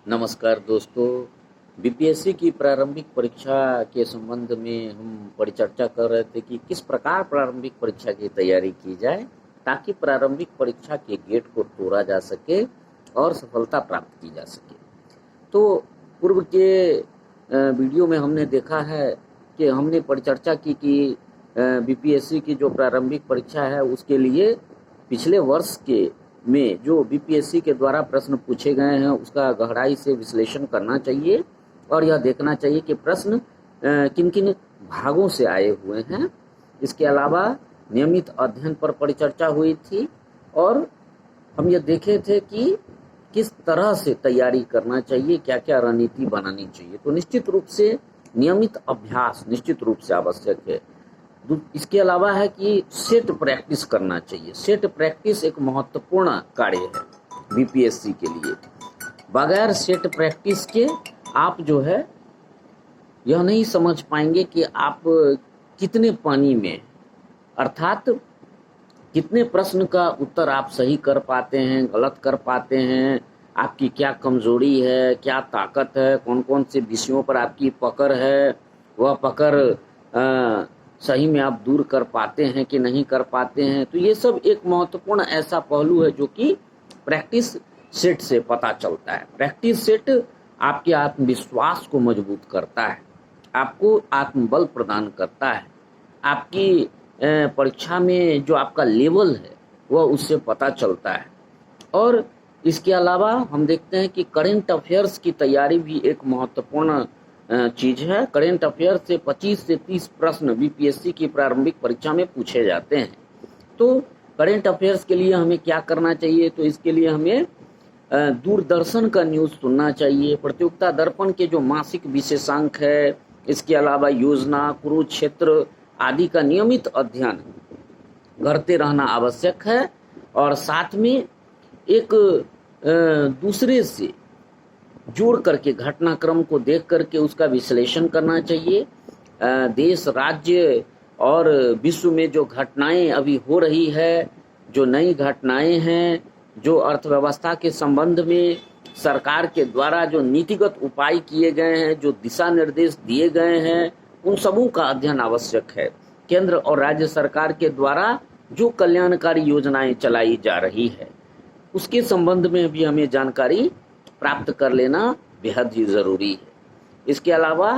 नमस्कार दोस्तों। बीपीएससी की प्रारंभिक परीक्षा के संबंध में हम परिचर्चा कर रहे थे कि किस प्रकार प्रारंभिक परीक्षा की तैयारी की जाए ताकि प्रारंभिक परीक्षा के गेट को तोड़ा जा सके और सफलता प्राप्त की जा सके। तो पूर्व के वीडियो में हमने देखा है कि हमने परिचर्चा की कि बीपीएससी की जो प्रारंभिक परीक्षा है उसके लिए पिछले वर्ष के में जो बीपीएससी के द्वारा प्रश्न पूछे गए हैं उसका गहराई से विश्लेषण करना चाहिए और यह देखना चाहिए कि प्रश्न किन किन भागों से आए हुए हैं। इसके अलावा नियमित अध्ययन पर परिचर्चा हुई थी और हम ये देखे थे कि किस तरह से तैयारी करना चाहिए, क्या क्या रणनीति बनानी चाहिए। तो निश्चित रूप से नियमित अभ्यास निश्चित रूप से आवश्यक है। इसके अलावा है कि सेट प्रैक्टिस करना चाहिए। सेट प्रैक्टिस एक महत्वपूर्ण कार्य है बीपीएससी के लिए। बगैर सेट प्रैक्टिस के आप जो है यह नहीं समझ पाएंगे कि आप कितने पानी में, अर्थात कितने प्रश्न का उत्तर आप सही कर पाते हैं, गलत कर पाते हैं, आपकी क्या कमजोरी है, क्या ताकत है, कौन कौन से विषयों पर आपकी पकड़ है, वह पकड़ सही में आप दूर कर पाते हैं कि नहीं कर पाते हैं। तो ये सब एक महत्वपूर्ण ऐसा पहलू है जो कि प्रैक्टिस सेट से पता चलता है। प्रैक्टिस सेट आपके आत्मविश्वास को मजबूत करता है, आपको आत्मबल प्रदान करता है, आपकी परीक्षा में जो आपका लेवल है वह उससे पता चलता है। और इसके अलावा हम देखते हैं कि करेंट अफेयर्स की तैयारी भी एक महत्वपूर्ण चीज है। करेंट अफेयर्स से 25 से 30 प्रश्न बीपीएससी की प्रारंभिक परीक्षा में पूछे जाते हैं। तो करेंट अफेयर्स के लिए हमें क्या करना चाहिए? तो इसके लिए हमें दूरदर्शन का न्यूज़ सुनना चाहिए, प्रतियोगिता दर्पण के जो मासिक विशेषांक है, इसके अलावा योजना, कुरुक्षेत्र आदि का नियमित अध्ययन करते रहना आवश्यक है। और साथ में एक दूसरे से जोड़ करके घटनाक्रम को देख करके उसका विश्लेषण करना चाहिए। देश, राज्य और विश्व में जो घटनाएं अभी हो रही है, जो नई घटनाएं हैं, जो अर्थव्यवस्था के संबंध में सरकार के द्वारा जो नीतिगत उपाय किए गए हैं, जो दिशा निर्देश दिए गए हैं, उन सबों का अध्ययन आवश्यक है। केंद्र और राज्य सरकार के द्वारा जो कल्याणकारी योजनाएं चलाई जा रही है उसके संबंध में भी हमें जानकारी प्राप्त कर लेना बेहद ही जरूरी है। इसके अलावा